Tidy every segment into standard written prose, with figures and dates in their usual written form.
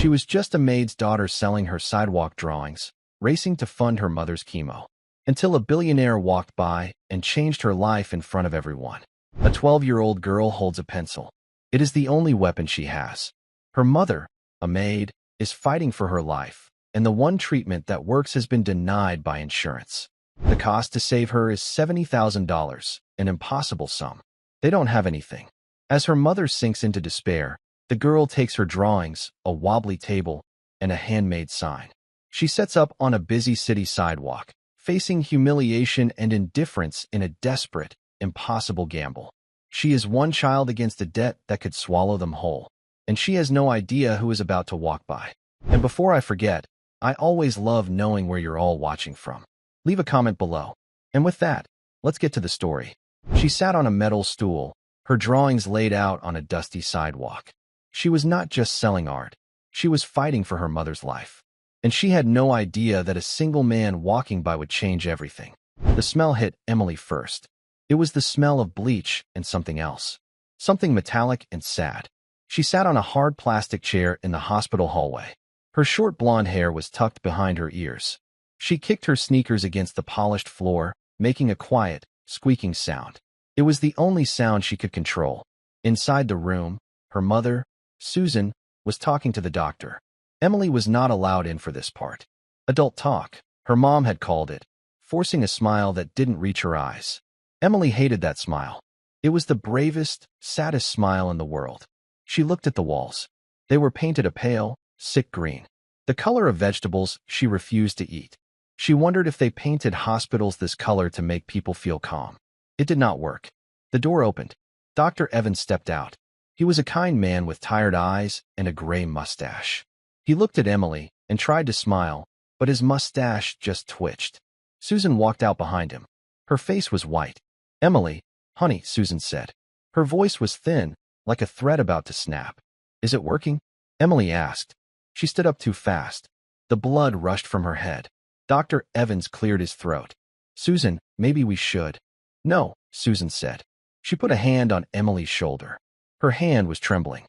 She was just a maid's daughter selling her sidewalk drawings, racing to fund her mother's chemo, until a billionaire walked by and changed her life in front of everyone. A 12-year-old girl holds a pencil. It is the only weapon she has. Her mother, a maid, is fighting for her life, and the one treatment that works has been denied by insurance. The cost to save her is $70,000, an impossible sum. They don't have anything. As her mother sinks into despair, the girl takes her drawings, a wobbly table, and a handmade sign. She sets up on a busy city sidewalk, facing humiliation and indifference in a desperate, impossible gamble. She is one child against a debt that could swallow them whole, and she has no idea who is about to walk by. And before I forget, I always love knowing where you're all watching from. Leave a comment below. And with that, let's get to the story. She sat on a metal stool, her drawings laid out on a dusty sidewalk. She was not just selling art. She was fighting for her mother's life. And she had no idea that a single man walking by would change everything. The smell hit Emily first. It was the smell of bleach and something else. Something metallic and sad. She sat on a hard plastic chair in the hospital hallway. Her short blonde hair was tucked behind her ears. She kicked her sneakers against the polished floor, making a quiet, squeaking sound. It was the only sound she could control. Inside the room, her mother, Susan, was talking to the doctor. Emily was not allowed in for this part. Adult talk, her mom had called it, forcing a smile that didn't reach her eyes. Emily hated that smile. It was the bravest, saddest smile in the world. She looked at the walls. They were painted a pale, sick green, the color of vegetables she refused to eat. She wondered if they painted hospitals this color to make people feel calm. It did not work. The door opened. Dr. Evans stepped out. He was a kind man with tired eyes and a gray mustache. He looked at Emily and tried to smile, but his mustache just twitched. Susan walked out behind him. Her face was white. "Emily, honey," Susan said. Her voice was thin, like a thread about to snap. "Is it working?" Emily asked. She stood up too fast. The blood rushed from her head. Dr. Evans cleared his throat. "Susan, maybe we should." "No," Susan said. She put a hand on Emily's shoulder. Her hand was trembling.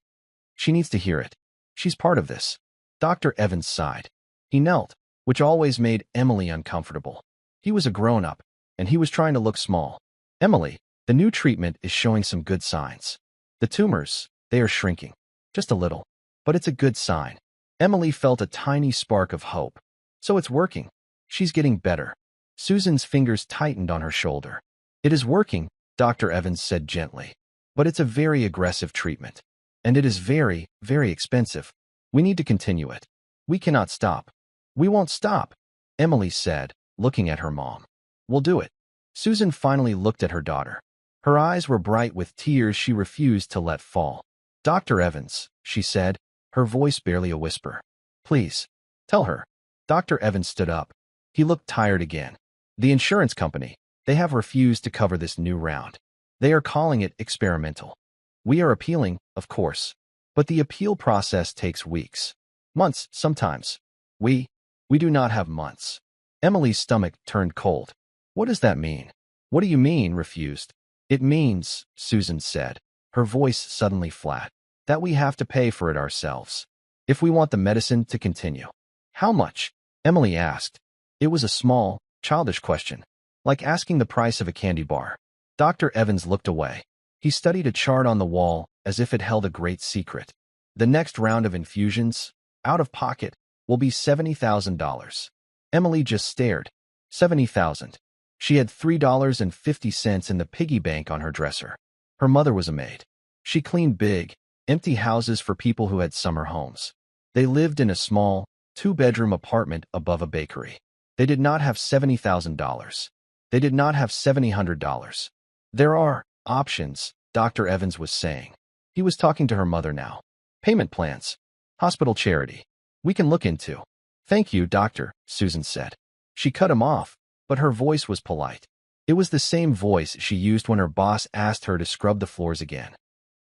"She needs to hear it. She's part of this." Dr. Evans sighed. He knelt, which always made Emily uncomfortable. He was a grown-up, and he was trying to look small. "Emily, the new treatment is showing some good signs. The tumors, they are shrinking. Just a little. But it's a good sign." Emily felt a tiny spark of hope. "So it's working. She's getting better." Susan's fingers tightened on her shoulder. "It is working," Dr. Evans said gently. "But it's a very aggressive treatment. And it is very, very expensive. We need to continue it. We cannot stop." "We won't stop," Emily said, looking at her mom. "We'll do it." Susan finally looked at her daughter. Her eyes were bright with tears she refused to let fall. "Dr. Evans," she said, her voice barely a whisper. "Please, tell her." Dr. Evans stood up. He looked tired again. "The insurance company, they have refused to cover this new round. They are calling it experimental. We are appealing, of course, but the appeal process takes weeks. Months, sometimes. We do not have months." Emily's stomach turned cold. "What does that mean?" "What do you mean, refused?" "It means," Susan said, her voice suddenly flat, "that we have to pay for it ourselves, if we want the medicine to continue." "How much?" Emily asked. It was a small, childish question, like asking the price of a candy bar. Dr. Evans looked away. He studied a chart on the wall as if it held a great secret. "The next round of infusions, out of pocket, will be $70,000. Emily just stared. 70,000. She had $3.50 in the piggy bank on her dresser. Her mother was a maid. She cleaned big, empty houses for people who had summer homes. They lived in a small, two-bedroom apartment above a bakery. They did not have $70,000. They did not have $700. "There are options," Dr. Evans was saying. He was talking to her mother now. "Payment plans. Hospital charity. We can look into." "Thank you, doctor," Susan said. She cut him off, but her voice was polite. It was the same voice she used when her boss asked her to scrub the floors again.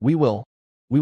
We will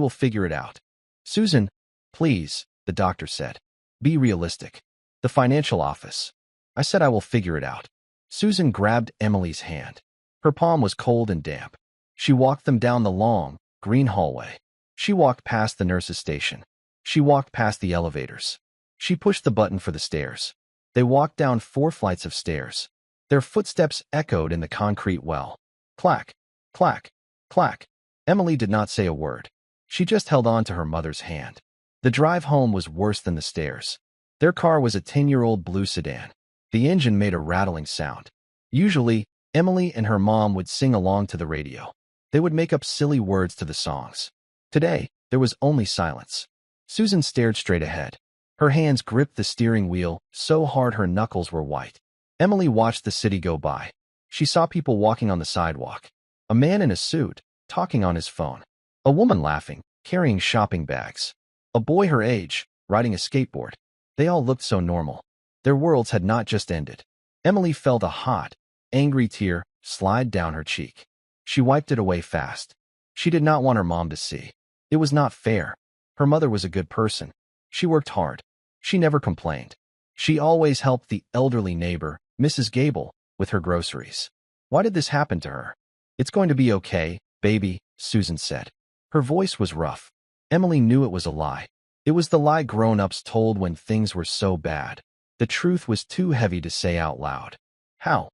figure it out." "Susan, please," the doctor said. "Be realistic. The financial office." "I said I will figure it out." Susan grabbed Emily's hand. Her palm was cold and damp. She walked them down the long, green hallway. She walked past the nurse's station. She walked past the elevators. She pushed the button for the stairs. They walked down 4 flights of stairs. Their footsteps echoed in the concrete well. Clack, clack, clack. Emily did not say a word. She just held on to her mother's hand. The drive home was worse than the stairs. Their car was a 10-year-old blue sedan. The engine made a rattling sound. Usually, Emily and her mom would sing along to the radio. They would make up silly words to the songs. Today, there was only silence. Susan stared straight ahead. Her hands gripped the steering wheel so hard her knuckles were white. Emily watched the city go by. She saw people walking on the sidewalk. A man in a suit, talking on his phone. A woman laughing, carrying shopping bags. A boy her age, riding a skateboard. They all looked so normal. Their worlds had not just ended. Emily felt a hot, angry tear slide down her cheek. She wiped it away fast. She did not want her mom to see. It was not fair. Her mother was a good person. She worked hard. She never complained. She always helped the elderly neighbor, Mrs. Gable, with her groceries. Why did this happen to her? It's going to be okay, baby, Susan said. Her voice was rough. Emily knew it was a lie. It was the lie grown-ups told when things were so bad. The truth was too heavy to say out loud. How?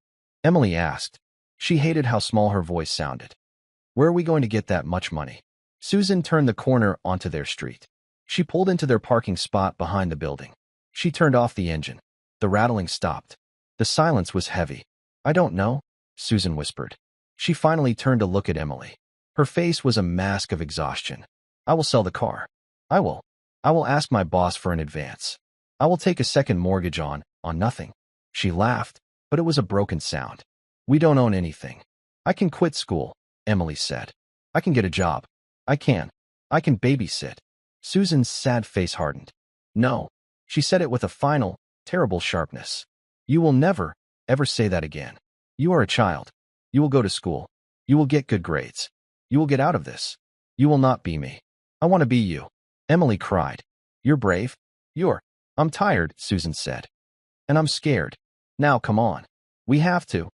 Emily asked. She hated how small her voice sounded. Where are we going to get that much money? Susan turned the corner onto their street. She pulled into their parking spot behind the building. She turned off the engine. The rattling stopped. The silence was heavy. I don't know, Susan whispered. She finally turned to look at Emily. Her face was a mask of exhaustion. I will sell the car. I will ask my boss for an advance. I will take a second mortgage on nothing. She laughed, but it was a broken sound. We don't own anything. I can quit school, Emily said. I can get a job. I can babysit. Susan's sad face hardened. No, she said it with a final, terrible sharpness. You will never, ever say that again. You are a child. You will go to school. You will get good grades. You will get out of this. You will not be me. I want to be you. Emily cried. You're brave. I'm tired, Susan said. And I'm scared. Now come on. We have to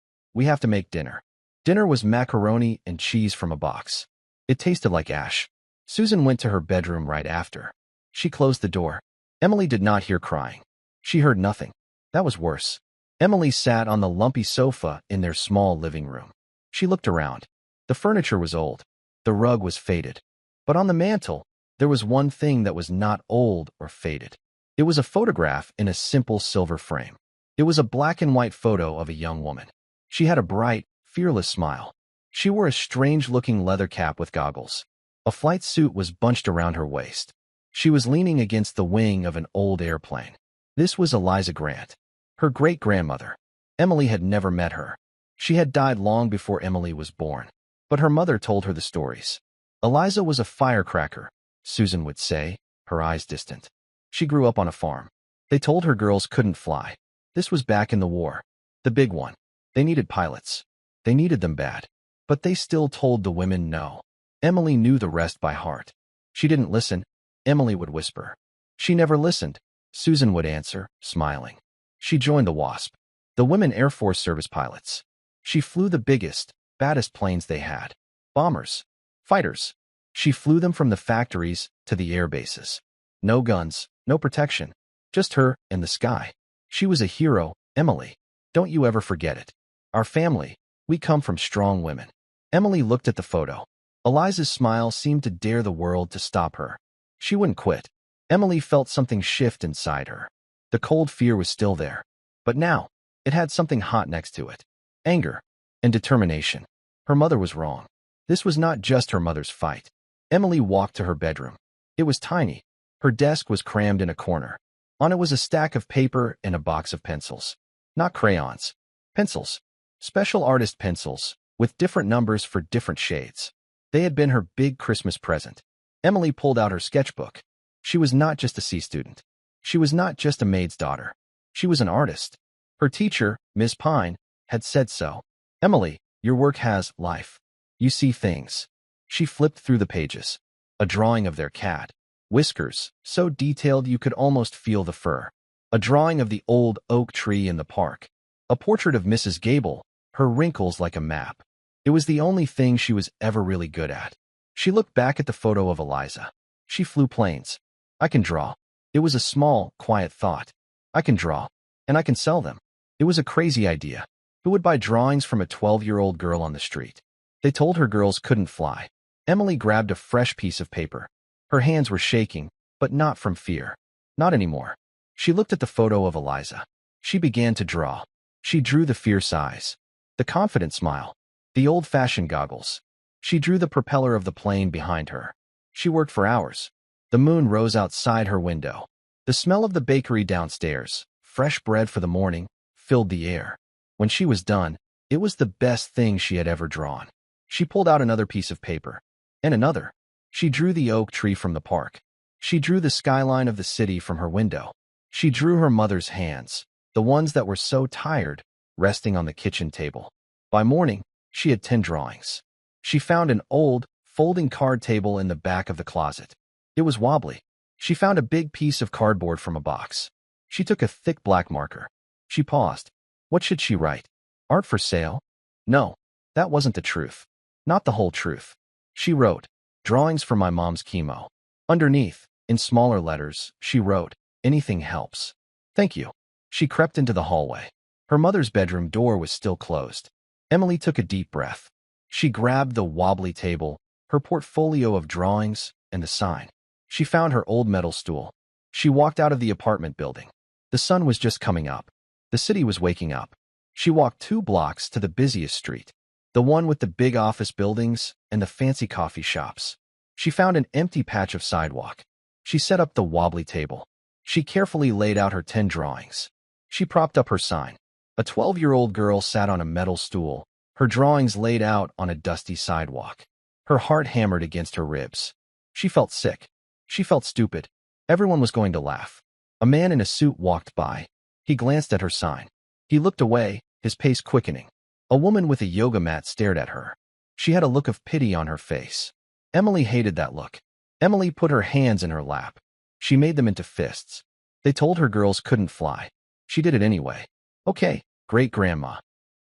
make dinner. Dinner was macaroni and cheese from a box. It tasted like ash. Susan went to her bedroom right after. She closed the door. Emily did not hear crying. She heard nothing. That was worse. Emily sat on the lumpy sofa in their small living room. She looked around. The furniture was old. The rug was faded. But on the mantel, there was one thing that was not old or faded. It was a photograph in a simple silver frame. It was a black and white photo of a young woman. She had a bright, fearless smile. She wore a strange-looking leather cap with goggles. A flight suit was bunched around her waist. She was leaning against the wing of an old airplane. This was Eliza Grant, her great-grandmother. Emily had never met her. She had died long before Emily was born. But her mother told her the stories. Eliza was a firecracker, Susan would say, her eyes distant. She grew up on a farm. They told her girls couldn't fly. This was back in the war. The big one. They needed pilots. They needed them bad. But they still told the women no. Emily knew the rest by heart. She didn't listen. Emily would whisper. She never listened, Susan would answer, smiling. She joined the WASP, the Women Air Force Service pilots. She flew the biggest, baddest planes they had. Bombers. Fighters. She flew them from the factories to the air bases. No guns, no protection. Just her and the sky. She was a hero, Emily. Don't you ever forget it. Our family, we come from strong women. Emily looked at the photo. Eliza's smile seemed to dare the world to stop her. She wouldn't quit. Emily felt something shift inside her. The cold fear was still there. But now, it had something hot next to it. Anger and determination. Her mother was wrong. This was not just her mother's fight. Emily walked to her bedroom. It was tiny. Her desk was crammed in a corner. On it was a stack of paper and a box of pencils. Not crayons. Pencils. Special artist pencils, with different numbers for different shades. They had been her big Christmas present. Emily pulled out her sketchbook. She was not just a C student. She was not just a maid's daughter. She was an artist. Her teacher, Ms. Pine, had said so. Emily, your work has life. You see things. She flipped through the pages. A drawing of their cat. Whiskers, so detailed you could almost feel the fur. A drawing of the old oak tree in the park. A portrait of Mrs. Gable, her wrinkles like a map. It was the only thing she was ever really good at. She looked back at the photo of Eliza. She flew planes. I can draw. It was a small, quiet thought. I can draw. And I can sell them. It was a crazy idea. Who would buy drawings from a 12-year-old girl on the street? They told her girls couldn't fly. Emily grabbed a fresh piece of paper. Her hands were shaking, but not from fear. Not anymore. She looked at the photo of Eliza. She began to draw. She drew the fierce eyes, the confident smile, the old-fashioned goggles. She drew the propeller of the plane behind her. She worked for hours. The moon rose outside her window. The smell of the bakery downstairs, fresh bread for the morning, filled the air. When she was done, it was the best thing she had ever drawn. She pulled out another piece of paper. And another. She drew the oak tree from the park. She drew the skyline of the city from her window. She drew her mother's hands, the ones that were so tired, resting on the kitchen table. By morning, she had 10 drawings. She found an old, folding card table in the back of the closet. It was wobbly. She found a big piece of cardboard from a box. She took a thick black marker. She paused. What should she write? Art for sale? No, that wasn't the truth. Not the whole truth. She wrote, drawings for my mom's chemo. Underneath, in smaller letters, she wrote, anything helps. Thank you. She crept into the hallway. Her mother's bedroom door was still closed. Emily took a deep breath. She grabbed the wobbly table, her portfolio of drawings, and the sign. She found her old metal stool. She walked out of the apartment building. The sun was just coming up. The city was waking up. She walked 2 blocks to the busiest street, the one with the big office buildings and the fancy coffee shops. She found an empty patch of sidewalk. She set up the wobbly table. She carefully laid out her 10 drawings. She propped up her sign. A 12-year-old girl sat on a metal stool, her drawings laid out on a dusty sidewalk. Her heart hammered against her ribs. She felt sick. She felt stupid. Everyone was going to laugh. A man in a suit walked by. He glanced at her sign. He looked away, his pace quickening. A woman with a yoga mat stared at her. She had a look of pity on her face. Emily hated that look. Emily put her hands in her lap. She made them into fists. They told her girls couldn't fly. She did it anyway. Okay, great-grandma.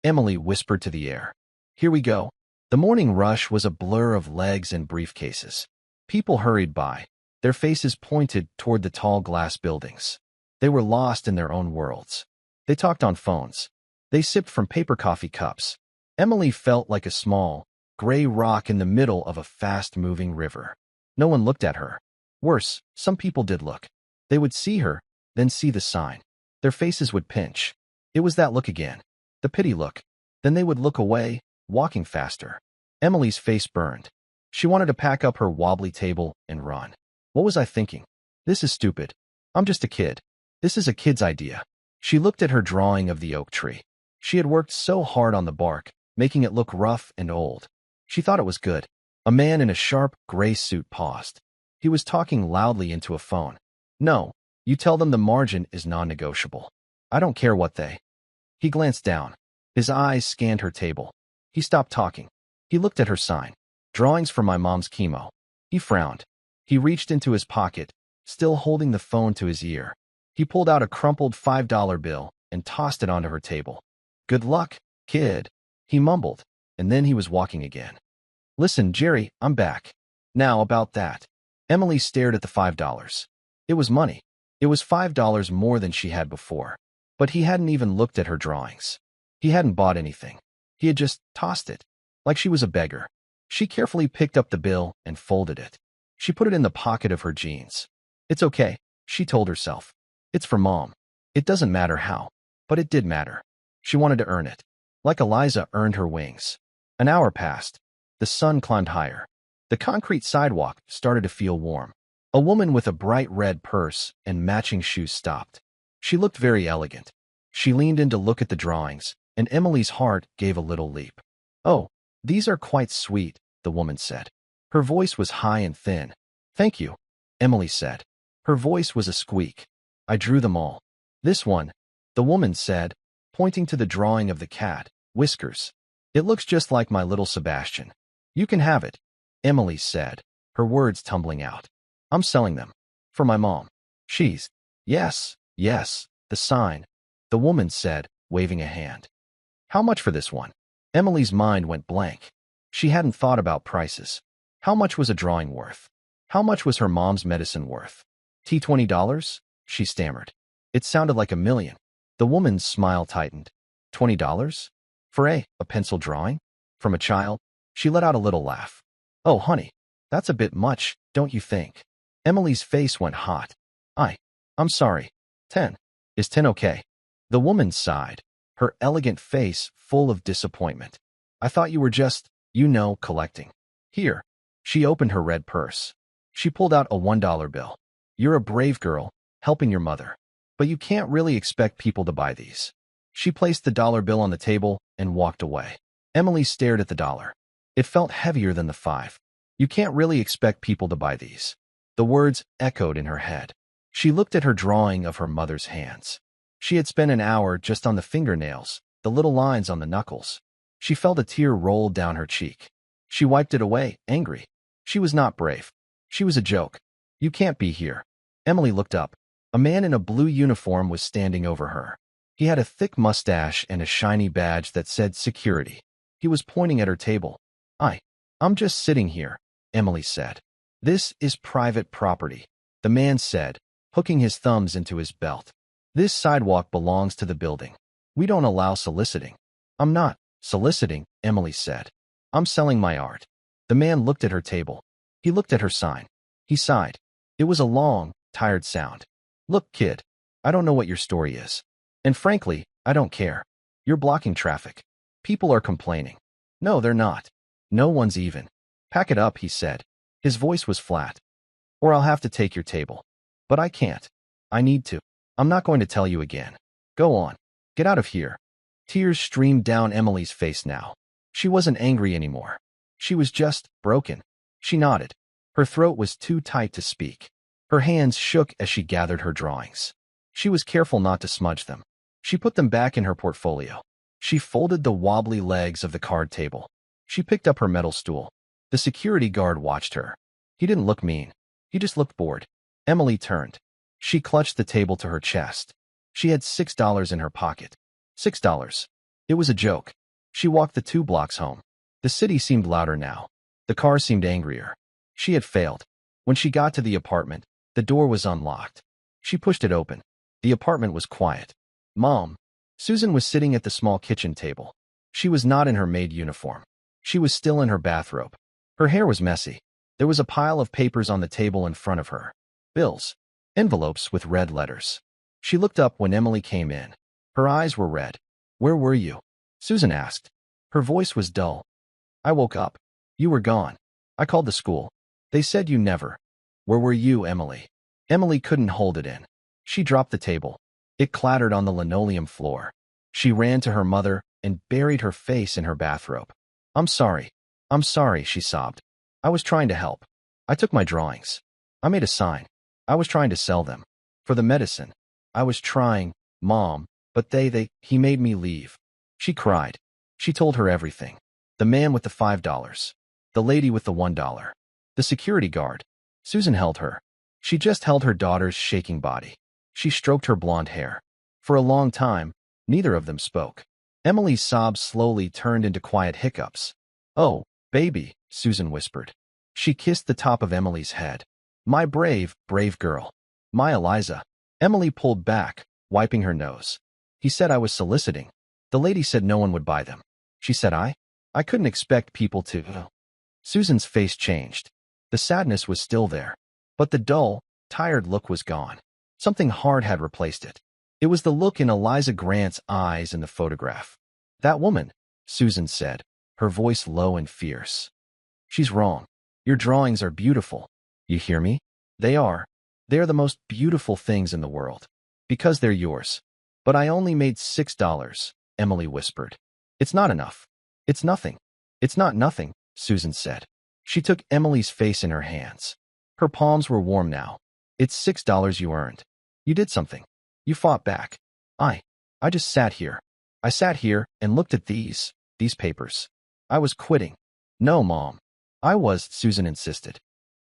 Emily whispered to the air. Here we go. The morning rush was a blur of legs and briefcases. People hurried by, their faces pointed toward the tall glass buildings. They were lost in their own worlds. They talked on phones. They sipped from paper coffee cups. Emily felt like a small, gray rock in the middle of a fast-moving river. No one looked at her. Worse, some people did look. They would see her, then see the sign. Their faces would pinch. It was that look again. The pity look. Then they would look away, walking faster. Emily's face burned. She wanted to pack up her wobbly table and run. What was I thinking? This is stupid. I'm just a kid. This is a kid's idea. She looked at her drawing of the oak tree. She had worked so hard on the bark, making it look rough and old. She thought it was good. A man in a sharp, gray suit paused. He was talking loudly into a phone. No, you tell them the margin is non-negotiable. I don't care what they. He glanced down. His eyes scanned her table. He stopped talking. He looked at her sign. Drawings for my mom's chemo. He frowned. He reached into his pocket, still holding the phone to his ear. He pulled out a crumpled $5 bill and tossed it onto her table. Good luck, kid, he mumbled, and then he was walking again. Listen, Jerry, I'm back. Now about that. Emily stared at the $5. It was money. It was $5 more than she had before. But he hadn't even looked at her drawings. He hadn't bought anything. He had just tossed it, like she was a beggar. She carefully picked up the bill and folded it. She put it in the pocket of her jeans. It's okay, she told herself. It's for Mom. It doesn't matter how, but it did matter. She wanted to earn it, like Eliza earned her wings. An hour passed. The sun climbed higher. The concrete sidewalk started to feel warm. A woman with a bright red purse and matching shoes stopped. She looked very elegant. She leaned in to look at the drawings, and Emily's heart gave a little leap. Oh, these are quite sweet, the woman said. Her voice was high and thin. Thank you, Emily said. Her voice was a squeak. I drew them all. This one, the woman said, pointing to the drawing of the cat, Whiskers. It looks just like my little Sebastian. You can have it, Emily said, her words tumbling out. I'm selling them. For my mom. She's. Yes, the sign, the woman said, waving a hand. How much for this one? Emily's mind went blank. She hadn't thought about prices. How much was a drawing worth? How much was her mom's medicine worth? $20? She stammered. It sounded like $1,000,000. The woman's smile tightened. $20? For a pencil drawing? From a child? She let out a little laugh. Oh, honey, that's a bit much, don't you think? Emily's face went hot. I'm sorry. 10. Is 10 okay? The woman sighed, her elegant face full of disappointment. I thought you were just, collecting. Here. She opened her red purse. She pulled out a $1 bill. You're a brave girl, helping your mother. But you can't really expect people to buy these. She placed the dollar bill on the table and walked away. Emily stared at the dollar. It felt heavier than the 5. You can't really expect people to buy these. The words echoed in her head. She looked at her drawing of her mother's hands. She had spent an hour just on the fingernails, the little lines on the knuckles. She felt a tear roll down her cheek. She wiped it away, angry. She was not brave. She was a joke. You can't be here. Emily looked up. A man in a blue uniform was standing over her. He had a thick mustache and a shiny badge that said security. He was pointing at her table. I'm just sitting here, Emily said. This is private property, the man said, hooking his thumbs into his belt. This sidewalk belongs to the building. We don't allow soliciting. I'm not soliciting, Emily said. I'm selling my art. The man looked at her table. He looked at her sign. He sighed. It was a long, tired sound. Look, kid, I don't know what your story is. And frankly, I don't care. You're blocking traffic. People are complaining. No, they're not. No one's even. Pack it up, he said. His voice was flat. Or I'll have to take your table. But I can't. I need to. I'm not going to tell you again. Go on. Get out of here. Tears streamed down Emily's face now. She wasn't angry anymore. She was just broken. She nodded. Her throat was too tight to speak. Her hands shook as she gathered her drawings. She was careful not to smudge them. She put them back in her portfolio. She folded the wobbly legs of the card table. She picked up her metal stool. The security guard watched her. He didn't look mean. He just looked bored. Emily turned. She clutched the table to her chest. She had $6 in her pocket. $6. It was a joke. She walked the 2 blocks home. The city seemed louder now. The car seemed angrier. She had failed. When she got to the apartment, the door was unlocked. She pushed it open. The apartment was quiet. Mom. Susan was sitting at the small kitchen table. She was not in her maid uniform. She was still in her bathrobe. Her hair was messy. There was a pile of papers on the table in front of her. Bills. Envelopes with red letters. She looked up when Emily came in. Her eyes were red. Where were you? Susan asked. Her voice was dull. I woke up. You were gone. I called the school. They said you never. Where were you, Emily? Emily couldn't hold it in. She dropped the table. It clattered on the linoleum floor. She ran to her mother and buried her face in her bathrobe. I'm sorry, she sobbed. I was trying to help. I took my drawings. I made a sign. I was trying to sell them. For the medicine. I was trying, Mom, but he made me leave. She cried. She told her everything. The man with the $5. The lady with the $1. The security guard. Susan held her. She just held her daughter's shaking body. She stroked her blonde hair. For a long time, neither of them spoke. Emily's sobs slowly turned into quiet hiccups. Oh, baby, Susan whispered. She kissed the top of Emily's head. My brave, brave girl. My Eliza. Emily pulled back, wiping her nose. He said I was soliciting. The lady said no one would buy them. She said I couldn't expect people to. Susan's face changed. The sadness was still there. But the dull, tired look was gone. Something hard had replaced it. It was the look in Eliza Grant's eyes in the photograph. That woman, Susan said, her voice low and fierce. She's wrong. Your drawings are beautiful. You hear me? They are. They're the most beautiful things in the world. Because they're yours. But I only made $6, Emily whispered. It's not enough. It's nothing. It's not nothing, Susan said. She took Emily's face in her hands. Her palms were warm now. It's $6 you earned. You did something. You fought back. I just sat here. I sat here and looked at these papers. I was quitting. No, Mom. I was, Susan insisted.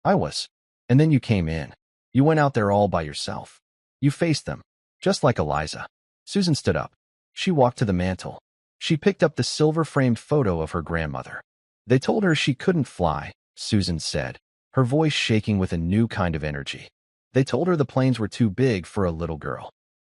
I was. And then you came in. You went out there all by yourself. You faced them, just like Eliza. Susan stood up. She walked to the mantel. She picked up the silver-framed photo of her grandmother. They told her she couldn't fly, Susan said, her voice shaking with a new kind of energy. They told her the planes were too big for a little girl.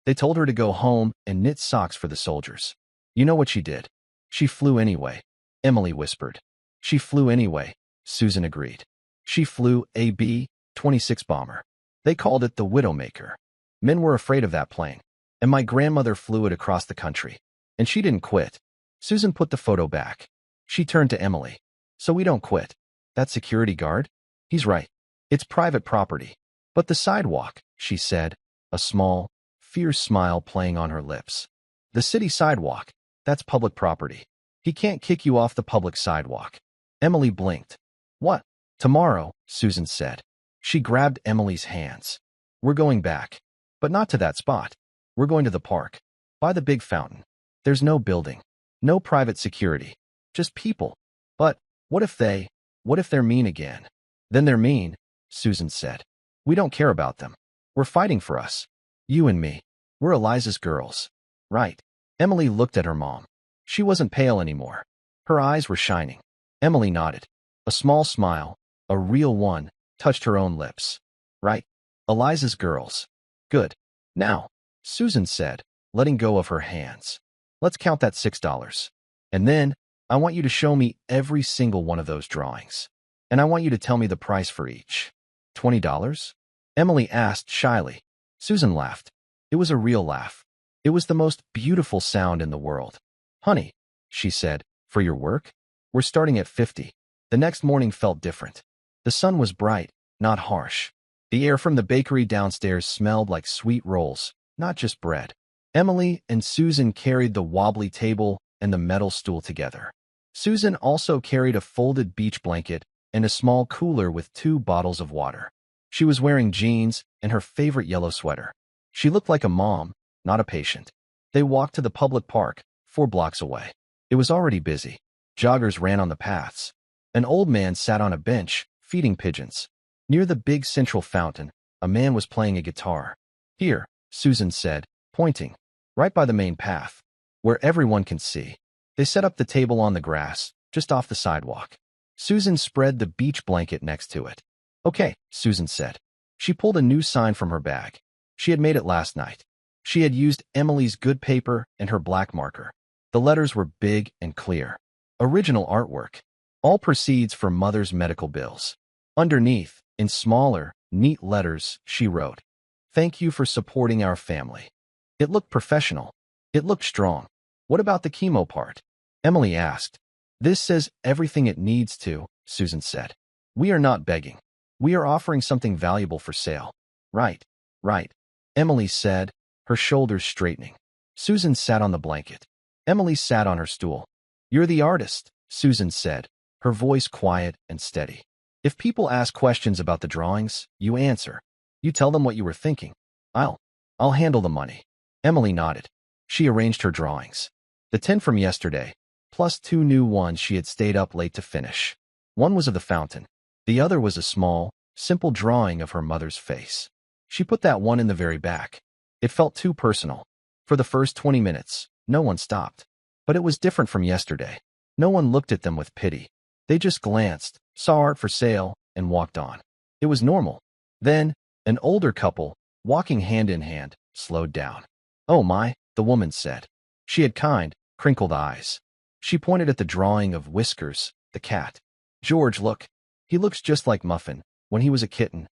They told her to go home and knit socks for the soldiers. You know what she did? She flew anyway, Emily whispered. She flew anyway, Susan agreed. She flew a B-26 bomber. They called it the Widowmaker. Men were afraid of that plane, and my grandmother flew it across the country. And she didn't quit. Susan put the photo back. She turned to Emily. So we don't quit. That security guard? He's right. It's private property. But the sidewalk, she said, a small, fierce smile playing on her lips. The city sidewalk, that's public property. He can't kick you off the public sidewalk. Emily blinked. What? Tomorrow, Susan said. She grabbed Emily's hands. We're going back. But not to that spot. We're going to the park. By the big fountain. There's no building. No private security. Just people. But what if they're mean again? Then they're mean, Susan said. We don't care about them. We're fighting for us. You and me. We're Eliza's girls. Right. Emily looked at her mom. She wasn't pale anymore. Her eyes were shining. Emily nodded. A small smile, a real one, touched her own lips. Right. Eliza's girls. Good. Now, Susan said, letting go of her hands. Let's count that $6. And then, I want you to show me every single one of those drawings. And I want you to tell me the price for each. $20? Emily asked shyly. Susan laughed. It was a real laugh. It was the most beautiful sound in the world. Honey, she said, for your work? We're starting at 50. The next morning felt different. The sun was bright, not harsh. The air from the bakery downstairs smelled like sweet rolls, not just bread. Emily and Susan carried the wobbly table and the metal stool together. Susan also carried a folded beach blanket and a small cooler with 2 bottles of water. She was wearing jeans and her favorite yellow sweater. She looked like a mom, not a patient. They walked to the public park, 4 blocks away. It was already busy. Joggers ran on the paths. An old man sat on a bench, feeding pigeons. Near the big central fountain, a man was playing a guitar. Here, Susan said, pointing, right by the main path, where everyone can see. They set up the table on the grass, just off the sidewalk. Susan spread the beach blanket next to it. Okay, Susan said. She pulled a new sign from her bag. She had made it last night. She had used Emily's good paper and her black marker. The letters were big and clear. Original artwork. All proceeds for Mother's medical bills. Underneath, in smaller, neat letters, she wrote, "Thank you for supporting our family." It looked professional. It looked strong. What about the chemo part? Emily asked. This says everything it needs to, Susan said. We are not begging. We are offering something valuable for sale. Right, right, Emily said, her shoulders straightening. Susan sat on the blanket. Emily sat on her stool. You're the artist, Susan said, her voice quiet and steady. If people ask questions about the drawings, you answer. You tell them what you were thinking. I'll handle the money. Emily nodded. She arranged her drawings. The 10 from yesterday, plus 2 new ones she had stayed up late to finish. One was of the fountain. The other was a small, simple drawing of her mother's face. She put that one in the very back. It felt too personal. For the first 20 minutes, no one stopped. But it was different from yesterday. No one looked at them with pity. They just glanced, saw art for sale, and walked on. It was normal. Then, an older couple, walking hand in hand, slowed down. Oh my, the woman said. She had kind, crinkled eyes. She pointed at the drawing of Whiskers, the cat. George, look. He looks just like Muffin, when he was a kitten.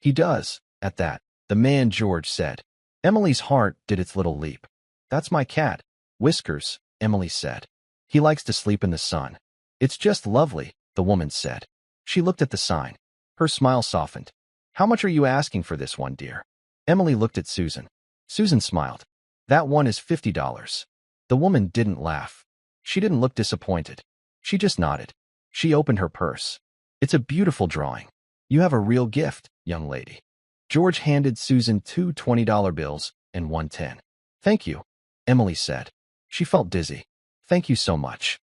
He does, at that, the man George said. Emily's heart did its little leap. That's my cat, Whiskers, Emily said. He likes to sleep in the sun. It's just lovely, the woman said. She looked at the sign. Her smile softened. How much are you asking for this one, dear? Emily looked at Susan. Susan smiled. That one is $50. The woman didn't laugh. She didn't look disappointed. She just nodded. She opened her purse. It's a beautiful drawing. You have a real gift, young lady. George handed Susan 2 $20 bills and 1 $10. Thank you, Emily said. She felt dizzy. Thank you so much.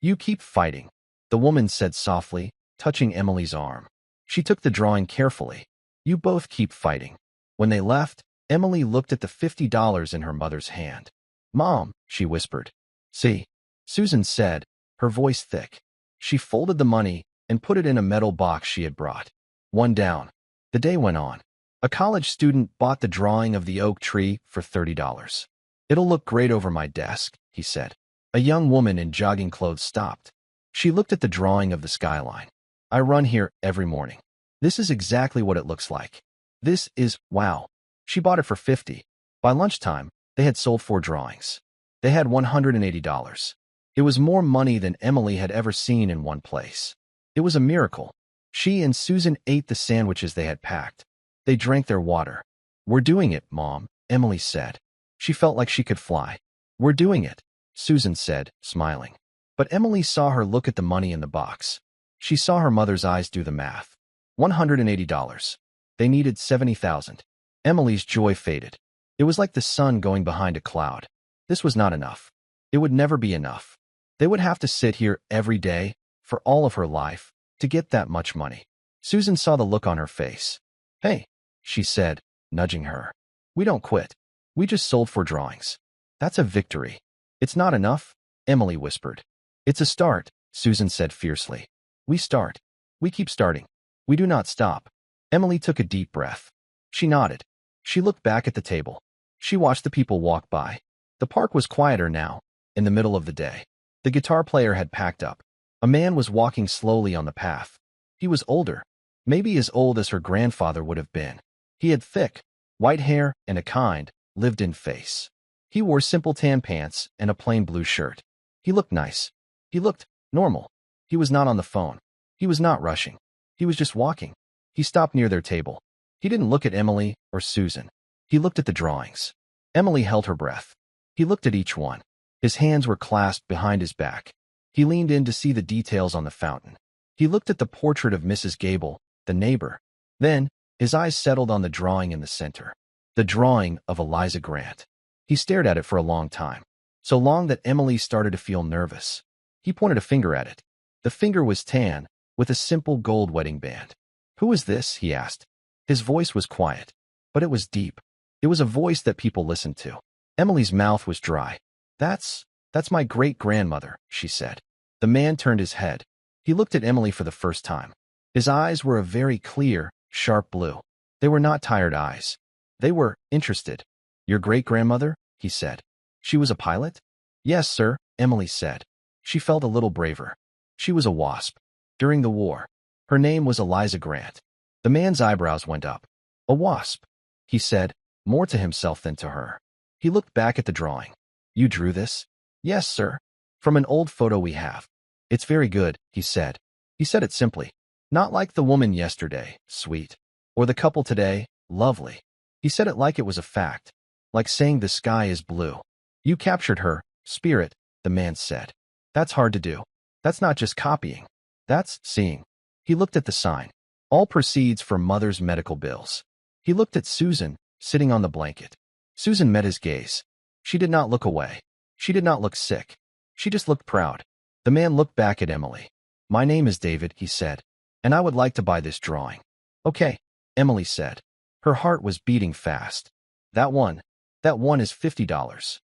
You keep fighting, the woman said softly, touching Emily's arm. She took the drawing carefully. You both keep fighting. When they left, Emily looked at the $50 in her mother's hand. Mom, she whispered. See, Susan said, her voice thick. She folded the money and put it in a metal box she had brought. One down. The day went on. A college student bought the drawing of the oak tree for $30. It'll look great over my desk, he said. A young woman in jogging clothes stopped. She looked at the drawing of the skyline. I run here every morning. This is exactly what it looks like. This is, wow. She bought it for $50. By lunchtime, they had sold 4 drawings. They had $180. It was more money than Emily had ever seen in one place. It was a miracle. She and Susan ate the sandwiches they had packed. They drank their water. We're doing it, Mom, Emily said. She felt like she could fly. We're doing it, Susan said, smiling. But Emily saw her look at the money in the box. She saw her mother's eyes do the math. $180. They needed $70,000. Emily's joy faded. It was like the sun going behind a cloud. This was not enough. It would never be enough. They would have to sit here every day, for all of her life, to get that much money. Susan saw the look on her face. Hey, she said, nudging her. We don't quit. We just sold 4 drawings. That's a victory. It's not enough, Emily whispered. It's a start, Susan said fiercely. We start. We keep starting. We do not stop. Emily took a deep breath. She nodded. She looked back at the table. She watched the people walk by. The park was quieter now, in the middle of the day. The guitar player had packed up. A man was walking slowly on the path. He was older, maybe as old as her grandfather would have been. He had thick, white hair and a kind, lived-in face. He wore simple tan pants and a plain blue shirt. He looked nice. He looked normal. He was not on the phone. He was not rushing. He was just walking. He stopped near their table. He didn't look at Emily or Susan. He looked at the drawings. Emily held her breath. He looked at each one. His hands were clasped behind his back. He leaned in to see the details on the fountain. He looked at the portrait of Mrs. Gable, the neighbor. Then, his eyes settled on the drawing in the center. The drawing of Eliza Grant. He stared at it for a long time. So long that Emily started to feel nervous. He pointed a finger at it. The finger was tan, with a simple gold wedding band. Who is this? He asked. His voice was quiet, but it was deep. It was a voice that people listened to. Emily's mouth was dry. That's my great-grandmother, she said. The man turned his head. He looked at Emily for the first time. His eyes were a very clear, sharp blue. They were not tired eyes. They were interested. Your great-grandmother? He said. She was a pilot? Yes, sir, Emily said. She felt a little braver. She was a wasp. During the war. Her name was Eliza Grant. The man's eyebrows went up. A wasp, he said, more to himself than to her. He looked back at the drawing. You drew this? Yes, sir. From an old photo we have. It's very good, he said. He said it simply. Not like the woman yesterday, sweet. Or the couple today, lovely. He said it like it was a fact. Like saying the sky is blue. You captured her, spirit, the man said. That's hard to do. That's not just copying. That's seeing. He looked at the sign. All proceeds for mother's medical bills. He looked at Susan, sitting on the blanket. Susan met his gaze. She did not look away. She did not look sick. She just looked proud. The man looked back at Emily. My name is David, he said, and I would like to buy this drawing. Okay, Emily said. Her heart was beating fast. That one is $50.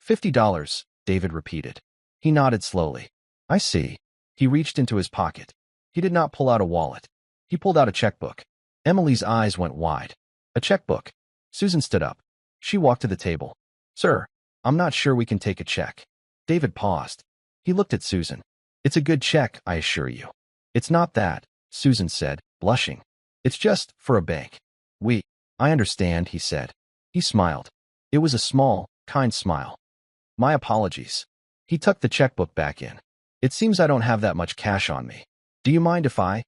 $50, David repeated. He nodded slowly. I see. He reached into his pocket. He did not pull out a wallet. He pulled out a checkbook. Emily's eyes went wide. A checkbook. Susan stood up. She walked to the table. Sir, I'm not sure we can take a check. David paused. He looked at Susan. It's a good check, I assure you. It's not that, Susan said, blushing. It's just for a bank. I understand, he said. He smiled. It was a small, kind smile. My apologies. He tucked the checkbook back in. It seems I don't have that much cash on me. Do you mind if I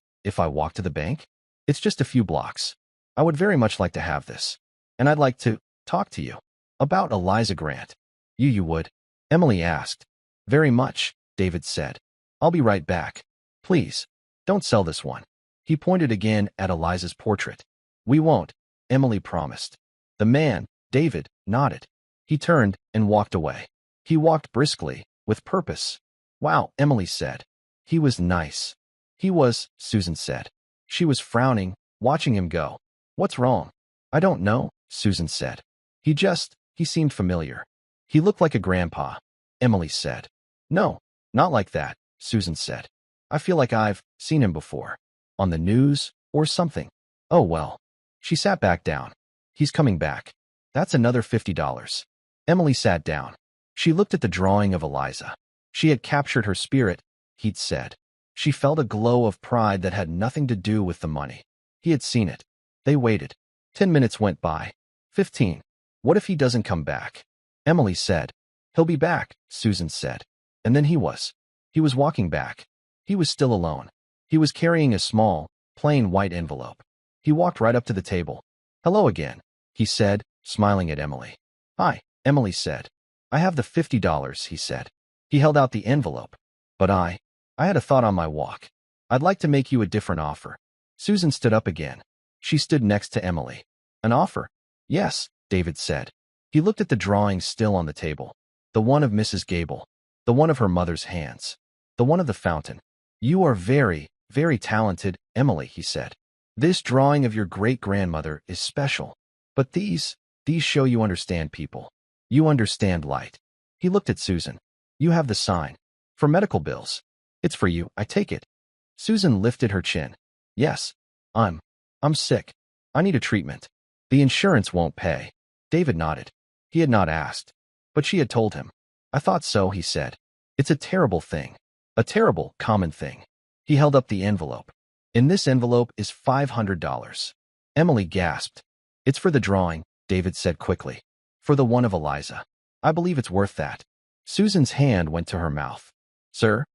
walk to the bank? It's just a few blocks. I would very much like to have this. And I'd like to talk to you. About Eliza Grant. You would? Emily asked. Very much, David said. I'll be right back. Please, don't sell this one. He pointed again at Eliza's portrait. We won't, Emily promised. The man, David, nodded. He turned and walked away. He walked briskly, with purpose. Wow, Emily said. He was nice. He was, Susan said. She was frowning, watching him go. What's wrong? I don't know, Susan said. He seemed familiar. He looked like a grandpa, Emily said. No, not like that, Susan said. I feel like I've seen him before. On the news, or something. Oh well. She sat back down. He's coming back. That's another $50. Emily sat down. She looked at the drawing of Eliza. She had captured her spirit, he'd said. She felt a glow of pride that had nothing to do with the money. He had seen it. They waited. 10 minutes went by. 15. What if he doesn't come back? Emily said. He'll be back, Susan said. And then he was. He was walking back. He was still alone. He was carrying a small, plain white envelope. He walked right up to the table. Hello again, he said, smiling at Emily. Hi, Emily said. I have the $50, he said. He held out the envelope. But I had a thought on my walk. I'd like to make you a different offer. Susan stood up again. She stood next to Emily. An offer? Yes, David said. He looked at the drawing still on the table. The one of Mrs. Gable. The one of her mother's hands. The one of the fountain. You are very, very talented, Emily, he said. This drawing of your great-grandmother is special. But these show you understand people. You understand light. He looked at Susan. You have the sign. For medical bills. It's for you, I take it. Susan lifted her chin. Yes. I'm sick. I need a treatment. The insurance won't pay. David nodded. He had not asked. But she had told him. I thought so, he said. It's a terrible thing. A terrible, common thing. He held up the envelope. In this envelope is $500. Emily gasped. It's for the drawing, David said quickly. For the one of Eliza. I believe it's worth that. Susan's hand went to her mouth. Sir?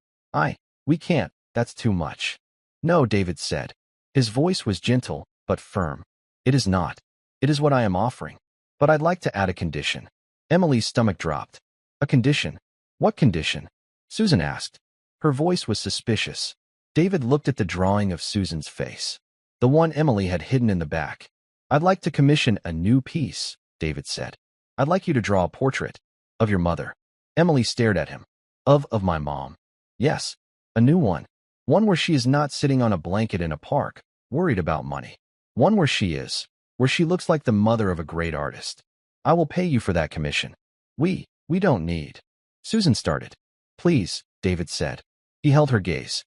We can't. That's too much. No, David said. His voice was gentle, but firm. It is not. It is what I am offering. But I'd like to add a condition. Emily's stomach dropped. A condition? What condition? Susan asked. Her voice was suspicious. David looked at the drawing of Susan's face. The one Emily had hidden in the back. I'd like to commission a new piece, David said. I'd like you to draw a portrait. Of your mother. Emily stared at him. Of my mom. Yes. A new one. One where she is not sitting on a blanket in a park, worried about money. One where she looks like the mother of a great artist. I will pay you for that commission. We don't need. Susan started. Please, David said. He held her gaze.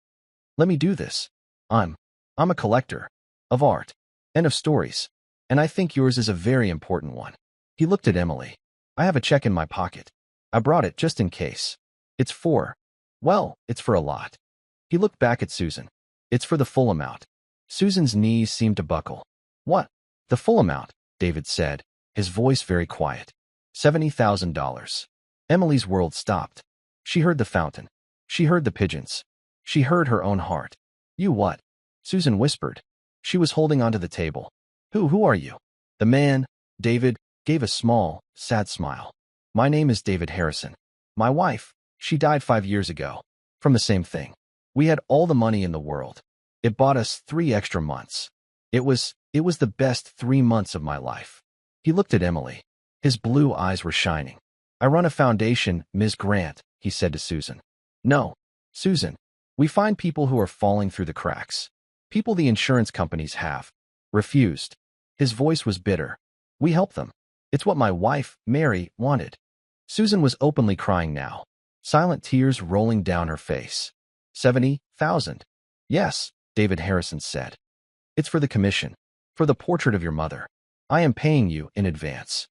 Let me do this. I'm a collector. Of art. And of stories. And I think yours is a very important one. He looked at Emily. I have a check in my pocket. I brought it just in case. It's for a lot. He looked back at Susan. It's for the full amount. Susan's knees seemed to buckle. What? The full amount, David said, his voice very quiet. $70,000. Emily's world stopped. She heard the fountain. She heard the pigeons. She heard her own heart. You what? Susan whispered. She was holding onto the table. Who are you? The man, David, gave a small, sad smile. My name is David Harrison. My wife, she died 5 years ago. From the same thing. We had all the money in the world. It bought us 3 extra months. It was the best 3 months of my life. He looked at Emily. His blue eyes were shining. I run a foundation, Ms. Grant, he said to Susan. No, Susan. We find people who are falling through the cracks. People the insurance companies have refused. His voice was bitter. We help them. It's what my wife, Mary, wanted. Susan was openly crying now. Silent tears rolling down her face. 70,000. Yes, David Harrison said. It's for the commission. For the portrait of your mother. I am paying you in advance.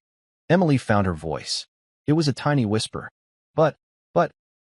Emily found her voice. It was a tiny whisper. But,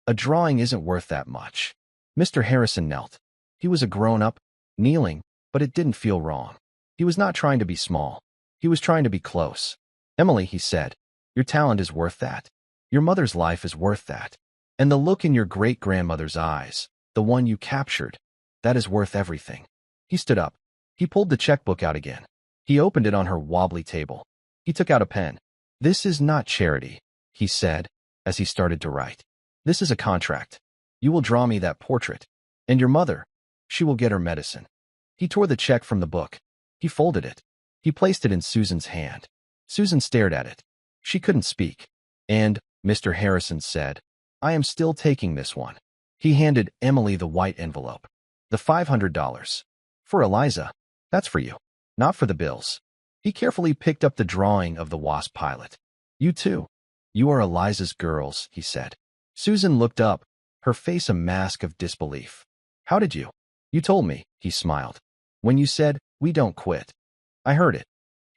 a drawing isn't worth that much. Mr. Harrison knelt. He was a grown-up, kneeling, but it didn't feel wrong. He was not trying to be small. He was trying to be close. Emily, he said, your talent is worth that. Your mother's life is worth that. And the look in your great-grandmother's eyes, the one you captured, that is worth everything. He stood up. He pulled the checkbook out again. He opened it on her wobbly table. He took out a pen. This is not charity, he said, as he started to write. This is a contract. You will draw me that portrait. And your mother, she will get her medicine. He tore the check from the book. He folded it. He placed it in Susan's hand. Susan stared at it. She couldn't speak. And, Mr. Harrison said, I am still taking this one. He handed Emily the white envelope. The $500. For Eliza. That's for you. Not for the bills. He carefully picked up the drawing of the wasp pilot. You too. You are Eliza's girls, he said. Susan looked up, her face a mask of disbelief. How did you? You told me, he smiled. When you said, we don't quit. I heard it.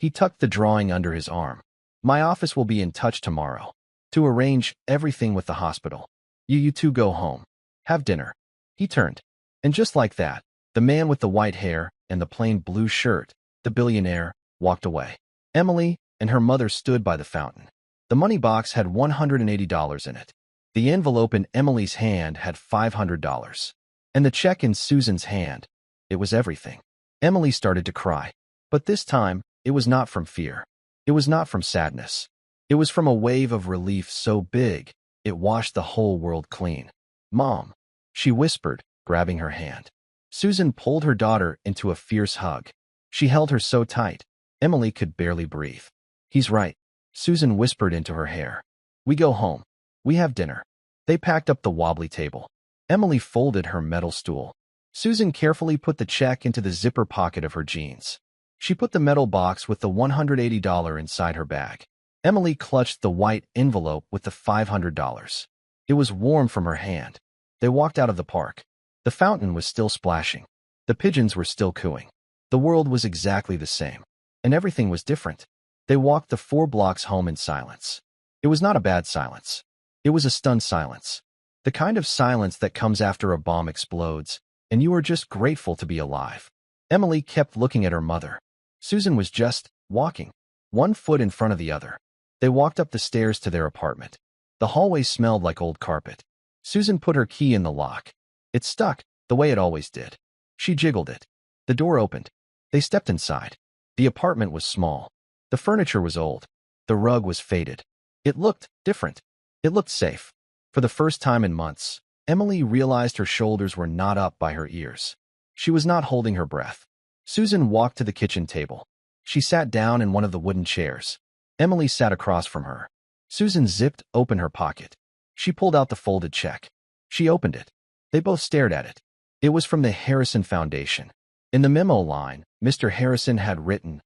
He tucked the drawing under his arm. My office will be in touch tomorrow to arrange everything with the hospital. You two go home. Have dinner. He turned. And just like that, the man with the white hair and the plain blue shirt, the billionaire, walked away. Emily and her mother stood by the fountain. The money box had $180 in it. The envelope in Emily's hand had $500. And the check in Susan's hand. It was everything. Emily started to cry. But this time, it was not from fear. It was not from sadness. It was from a wave of relief so big, it washed the whole world clean. Mom, she whispered, grabbing her hand. Susan pulled her daughter into a fierce hug. She held her so tight, Emily could barely breathe. He's right, Susan whispered into her hair. We go home. We have dinner. They packed up the wobbly table. Emily folded her metal stool. Susan carefully put the check into the zipper pocket of her jeans. She put the metal box with the $180 inside her bag. Emily clutched the white envelope with the $500. It was warm from her hand. They walked out of the park. The fountain was still splashing. The pigeons were still cooing. The world was exactly the same. And everything was different. They walked the 4 blocks home in silence. It was not a bad silence. It was a stunned silence. The kind of silence that comes after a bomb explodes, and you are just grateful to be alive. Emily kept looking at her mother. Susan was just walking, one foot in front of the other. They walked up the stairs to their apartment. The hallway smelled like old carpet. Susan put her key in the lock. It stuck, the way it always did. She jiggled it. The door opened. They stepped inside. The apartment was small. The furniture was old. The rug was faded. It looked different. It looked safe. For the first time in months, Emily realized her shoulders were not up by her ears. She was not holding her breath. Susan walked to the kitchen table. She sat down in one of the wooden chairs. Emily sat across from her. Susan zipped open her pocket. She pulled out the folded check. She opened it. They both stared at it. It was from the Harrison Foundation. In the memo line, Mr. Harrison had written,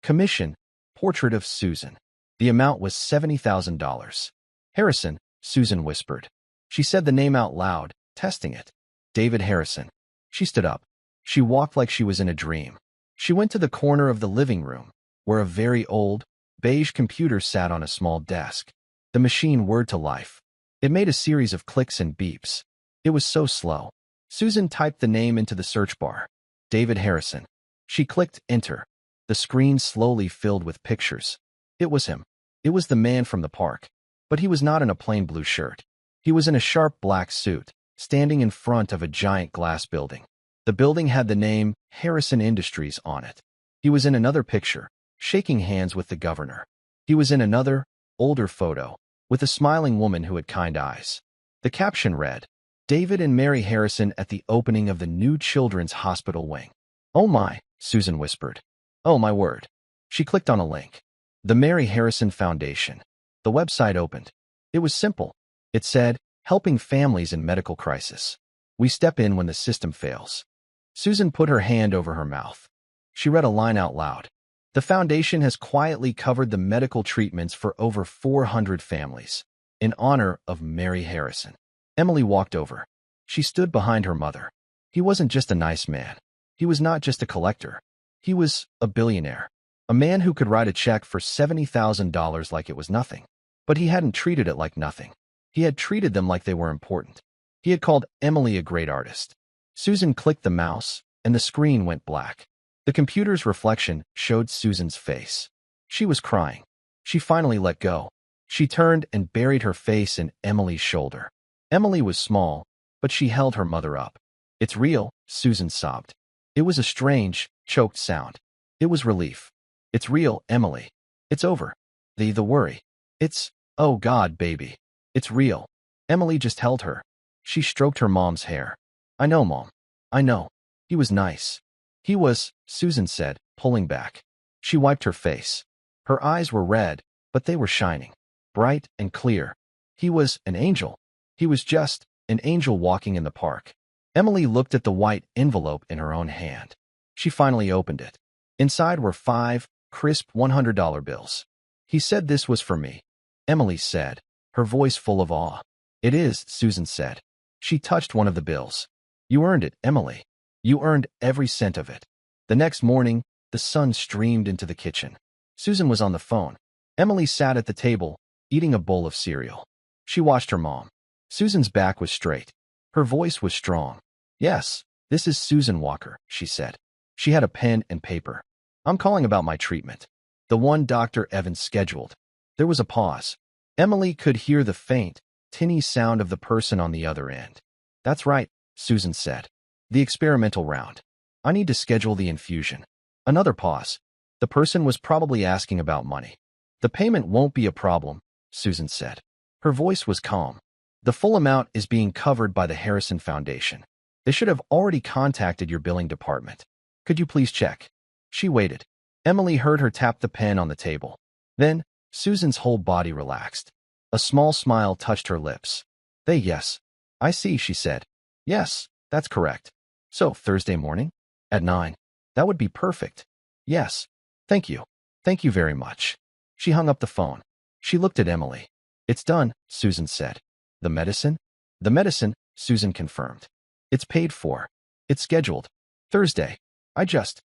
"Commission, portrait of Susan." The amount was $70,000. Harrison, Susan whispered. She said the name out loud, testing it. David Harrison. She stood up. She walked like she was in a dream. She went to the corner of the living room, where a very old, beige computer sat on a small desk. The machine whirred to life. It made a series of clicks and beeps. It was so slow. Susan typed the name into the search bar. David Harrison. She clicked enter. The screen slowly filled with pictures. It was him. It was the man from the park. But he was not in a plain blue shirt. He was in a sharp black suit, standing in front of a giant glass building. The building had the name Harrison Industries on it. He was in another picture, shaking hands with the governor. He was in another, older photo, with a smiling woman who had kind eyes. The caption read, David and Mary Harrison at the opening of the new children's hospital wing. Oh my, Susan whispered. Oh my word. She clicked on a link. The Mary Harrison Foundation. The website opened. It was simple. It said, helping families in medical crisis. We step in when the system fails. Susan put her hand over her mouth. She read a line out loud. The foundation has quietly covered the medical treatments for over 400 families, in honor of Mary Harrison. Emily walked over. She stood behind her mother. He wasn't just a nice man. He was not just a collector. He was a billionaire. A man who could write a check for $70,000 like it was nothing. But he hadn't treated it like nothing. He had treated them like they were important. He had called Emily a great artist. Susan clicked the mouse, and the screen went black. The computer's reflection showed Susan's face. She was crying. She finally let go. She turned and buried her face in Emily's shoulder. Emily was small, but she held her mother up. It's real, Susan sobbed. It was a strange, choked sound. It was relief. It's real, Emily. It's over. The worry. It's, oh God, baby. It's real. Emily just held her. She stroked her mom's hair. I know, Mom. I know. He was nice. He was, Susan said, pulling back. She wiped her face. Her eyes were red, but they were shining. Bright and clear. He was an angel. He was just an angel walking in the park. Emily looked at the white envelope in her own hand. She finally opened it. Inside were 5 crisp $100 bills. He said this was for me. Emily said, her voice full of awe. It is, Susan said. She touched one of the bills. You earned it, Emily. You earned every cent of it. The next morning, the sun streamed into the kitchen. Susan was on the phone. Emily sat at the table, eating a bowl of cereal. She watched her mom. Susan's back was straight. Her voice was strong. "Yes, this is Susan Walker," she said. She had a pen and paper. "I'm calling about my treatment. The one Dr. Evans scheduled." There was a pause. Emily could hear the faint, tinny sound of the person on the other end. "That's right," Susan said. "The experimental round. I need to schedule the infusion." Another pause. The person was probably asking about money. "The payment won't be a problem," Susan said. Her voice was calm. "The full amount is being covered by the Harrison Foundation. They should have already contacted your billing department. Could you please check?" She waited. Emily heard her tap the pen on the table. Then, Susan's whole body relaxed. A small smile touched her lips. Yes. I see," she said. "Yes, that's correct. So, Thursday morning? At 9. That would be perfect." "Yes. Thank you. Thank you very much." She hung up the phone. She looked at Emily. "It's done," Susan said. "The medicine?" "The medicine," Susan confirmed. "It's paid for. It's scheduled. Thursday. I just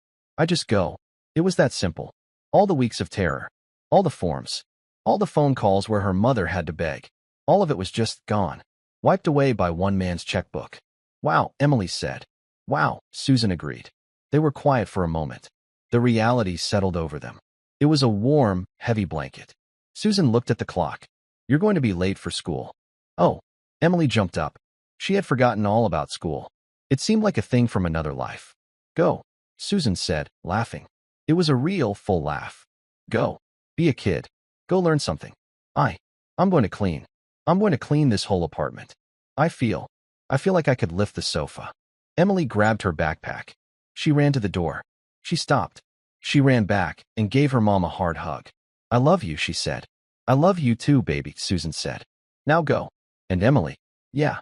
go." It was that simple. All the weeks of terror. All the forms. All the phone calls where her mother had to beg. All of it was just gone. Wiped away by one man's checkbook. "Wow," Emily said. "Wow," Susan agreed. They were quiet for a moment. The reality settled over them. It was a warm, heavy blanket. Susan looked at the clock. "You're going to be late for school." "Oh." Emily jumped up. She had forgotten all about school. It seemed like a thing from another life. "Go," Susan said, laughing. It was a real, full laugh. "Go. Be a kid. Go learn something. I'm going to clean. I'm going to clean this whole apartment. I feel like I could lift the sofa." Emily grabbed her backpack. She ran to the door. She stopped. She ran back and gave her mom a hard hug. "I love you," she said. "I love you too, baby," Susan said. "Now go." And Emily, "Yeah.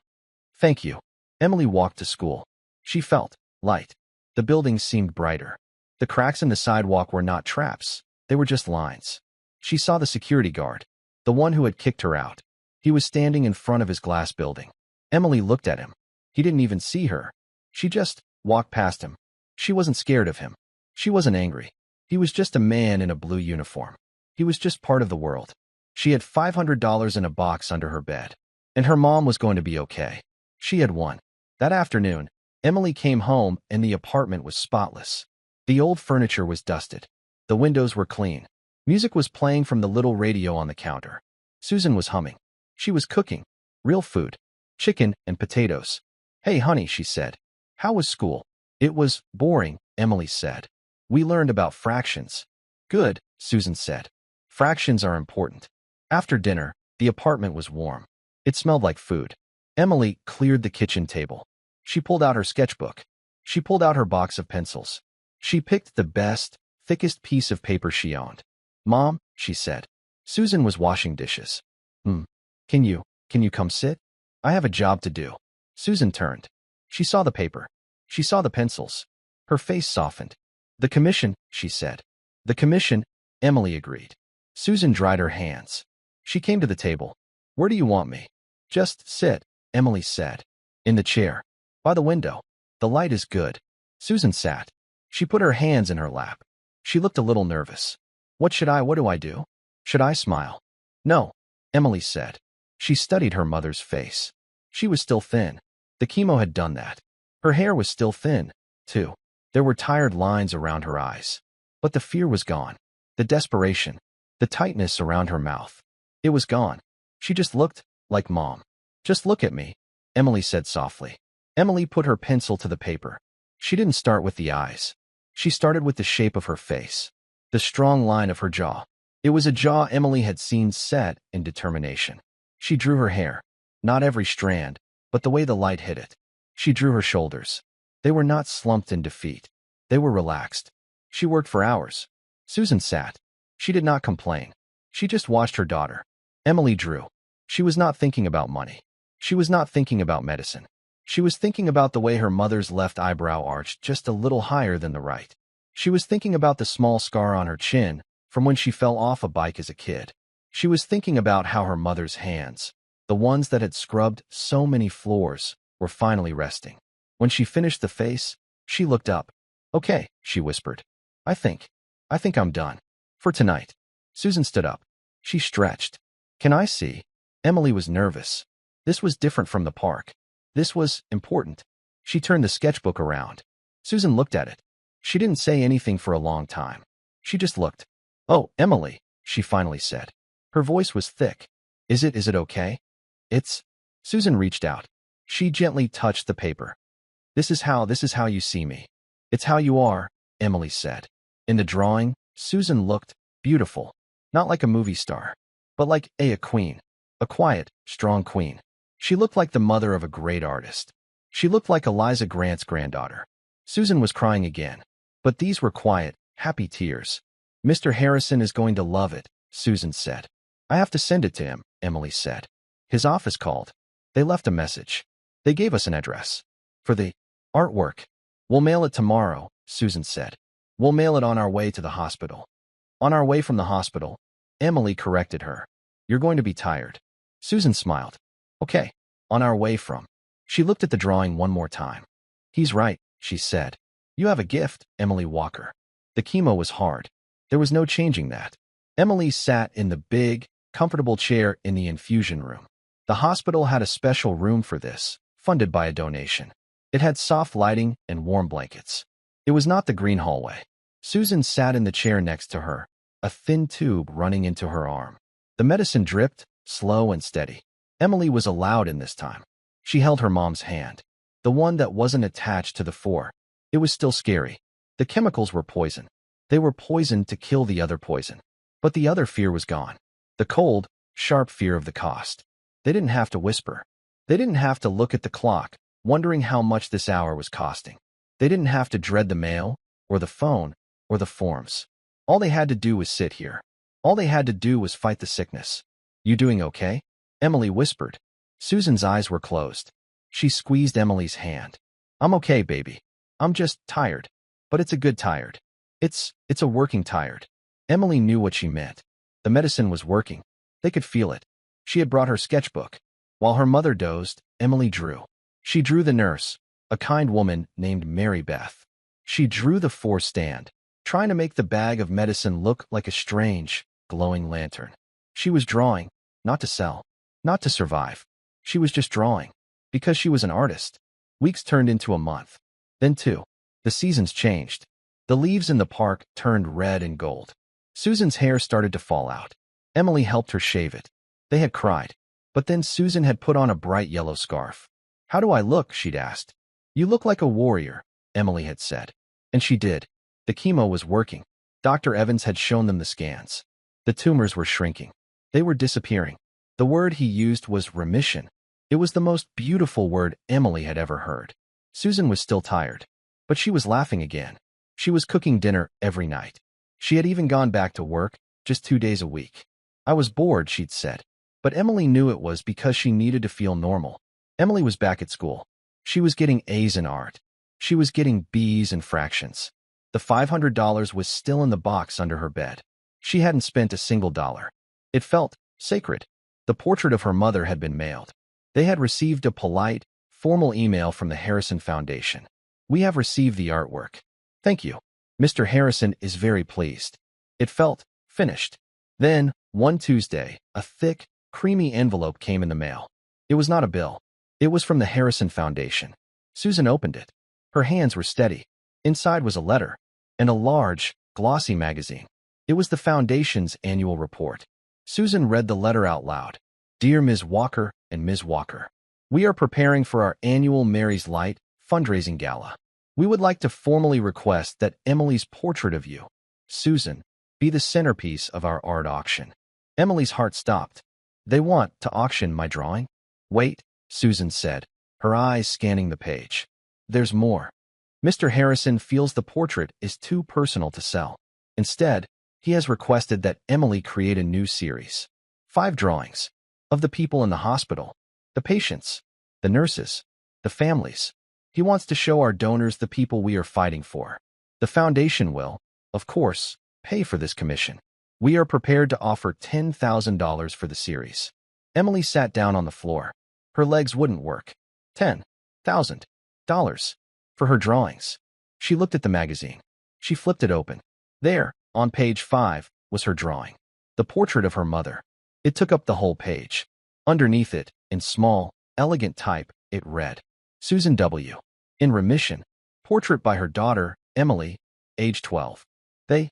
Thank you." Emily walked to school. She felt light. The buildings seemed brighter. The cracks in the sidewalk were not traps. They were just lines. She saw the security guard, the one who had kicked her out. He was standing in front of his glass building. Emily looked at him. He didn't even see her. She just walked past him. She wasn't scared of him. She wasn't angry. He was just a man in a blue uniform. He was just part of the world. She had $500 in a box under her bed. And her mom was going to be okay. She had won. That afternoon, Emily came home and the apartment was spotless. The old furniture was dusted. The windows were clean. Music was playing from the little radio on the counter. Susan was humming. She was cooking. Real food. Chicken and potatoes. "Hey, honey," she said. "How was school?" "It was boring," Emily said. "We learned about fractions." "Good," Susan said. "Fractions are important." After dinner, the apartment was warm. It smelled like food. Emily cleared the kitchen table. She pulled out her sketchbook. She pulled out her box of pencils. She picked the best, thickest piece of paper she owned. "Mom," she said. Susan was washing dishes. Can you come sit? I have a job to do." Susan turned. She saw the paper. She saw the pencils. Her face softened. "The commission," she said. "The commission," Emily agreed. Susan dried her hands. She came to the table. "Where do you want me?" "Just sit," Emily said. "In the chair. By the window. The light is good." Susan sat. She put her hands in her lap. She looked a little nervous. What do I do? Should I smile?" "No," Emily said. She studied her mother's face. She was still thin. The chemo had done that. Her hair was still thin, too. There were tired lines around her eyes. But the fear was gone. The desperation. The tightness around her mouth. It was gone. She just looked like Mom. "Just look at me," Emily said softly. Emily put her pencil to the paper. She didn't start with the eyes. She started with the shape of her face. The strong line of her jaw. It was a jaw Emily had seen set in determination. She drew her hair. Not every strand, but the way the light hit it. She drew her shoulders. They were not slumped in defeat. They were relaxed. She worked for hours. Susan sat. She did not complain. She just watched her daughter. Emily drew. She was not thinking about money. She was not thinking about medicine. She was thinking about the way her mother's left eyebrow arched just a little higher than the right. She was thinking about the small scar on her chin from when she fell off a bike as a kid. She was thinking about how her mother's hands, the ones that had scrubbed so many floors, were finally resting. When she finished the face, she looked up. "Okay," she whispered. I think I'm done. For tonight. Susan stood up. She stretched. Can I see? Emily was nervous. This was different from the park. This was important. She turned the sketchbook around. Susan looked at it. She didn't say anything for a long time. She just looked. Oh, Emily, she finally said. Her voice was thick. Is it okay? It's... Susan reached out. She gently touched the paper. This is how you see me. It's how you are, Emily said. In the drawing, Susan looked beautiful. Not like a movie star, but like a queen. A quiet, strong queen. She looked like the mother of a great artist. She looked like Eliza Grant's granddaughter. Susan was crying again, but these were quiet, happy tears. Mr. Harrison is going to love it, Susan said. I have to send it to him, Emily said. His office called. They left a message. They gave us an address. For the artwork. We'll mail it tomorrow, Susan said. We'll mail it on our way to the hospital. On our way from the hospital, Emily corrected her. You're going to be tired. Susan smiled. Okay, on our way from. She looked at the drawing one more time. He's right, she said. You have a gift, Emily Walker. The chemo was hard. There was no changing that. Emily sat in the big, comfortable chair in the infusion room. The hospital had a special room for this, funded by a donation. It had soft lighting and warm blankets. It was not the green hallway. Susan sat in the chair next to her, a thin tube running into her arm. The medicine dripped, slow and steady. Emily was allowed in this time. She held her mom's hand, the one that wasn't attached to the fore. It was still scary. The chemicals were poison. They were poisoned to kill the other poison. But the other fear was gone. The cold, sharp fear of the cost. They didn't have to whisper. They didn't have to look at the clock, wondering how much this hour was costing. They didn't have to dread the mail, or the phone, or the forms. All they had to do was sit here. All they had to do was fight the sickness. You doing okay? Emily whispered. Susan's eyes were closed. She squeezed Emily's hand. I'm okay, baby. I'm just tired. But it's a good tired. It's a working tired. Emily knew what she meant. The medicine was working. They could feel it. She had brought her sketchbook. While her mother dozed, Emily drew. She drew the nurse, a kind woman named Mary Beth. She drew the fore stand, trying to make the bag of medicine look like a strange, glowing lantern. She was drawing, not to sell, not to survive. She was just drawing, because she was an artist. Weeks turned into a month. Then two. The seasons changed. The leaves in the park turned red and gold. Susan's hair started to fall out. Emily helped her shave it. They had cried. But then Susan had put on a bright yellow scarf. How do I look? She'd asked. You look like a warrior, Emily had said. And she did. The chemo was working. Dr. Evans had shown them the scans. The tumors were shrinking. They were disappearing. The word he used was remission. It was the most beautiful word Emily had ever heard. Susan was still tired. But she was laughing again. She was cooking dinner every night. She had even gone back to work, just 2 days a week. I was bored, she'd said. But Emily knew it was because she needed to feel normal. Emily was back at school. She was getting A's in art. She was getting B's in fractions. The $500 was still in the box under her bed. She hadn't spent a single dollar. It felt sacred. The portrait of her mother had been mailed. They had received a polite, formal email from the Harrison Foundation. We have received the artwork. Thank you. Mr. Harrison is very pleased. It felt finished. Then, one Tuesday, a thick, creamy envelope came in the mail. It was not a bill. It was from the Harrison Foundation. Susan opened it. Her hands were steady. Inside was a letter, and a large, glossy magazine. It was the Foundation's annual report. Susan read the letter out loud. Dear Ms. Walker and Ms. Walker, we are preparing for our annual Mary's Light fundraising gala. We would like to formally request that Emily's portrait of you, Susan, be the centerpiece of our art auction. Emily's heart stopped. They want to auction my drawing? Wait, Susan said, her eyes scanning the page. There's more. Mr. Harrison feels the portrait is too personal to sell. Instead, he has requested that Emily create a new series. 5 drawings. Of the people in the hospital, the patients, the nurses, the families. He wants to show our donors the people we are fighting for. The foundation will, of course, pay for this commission. We are prepared to offer $10,000 for the series. Emily sat down on the floor. Her legs wouldn't work. $10,000 for her drawings. She looked at the magazine. She flipped it open. There, on page 5, was her drawing. The portrait of her mother. It took up the whole page. Underneath it, in small, elegant type, it read, Susan W. In remission. Portrait by her daughter, Emily, age 12. They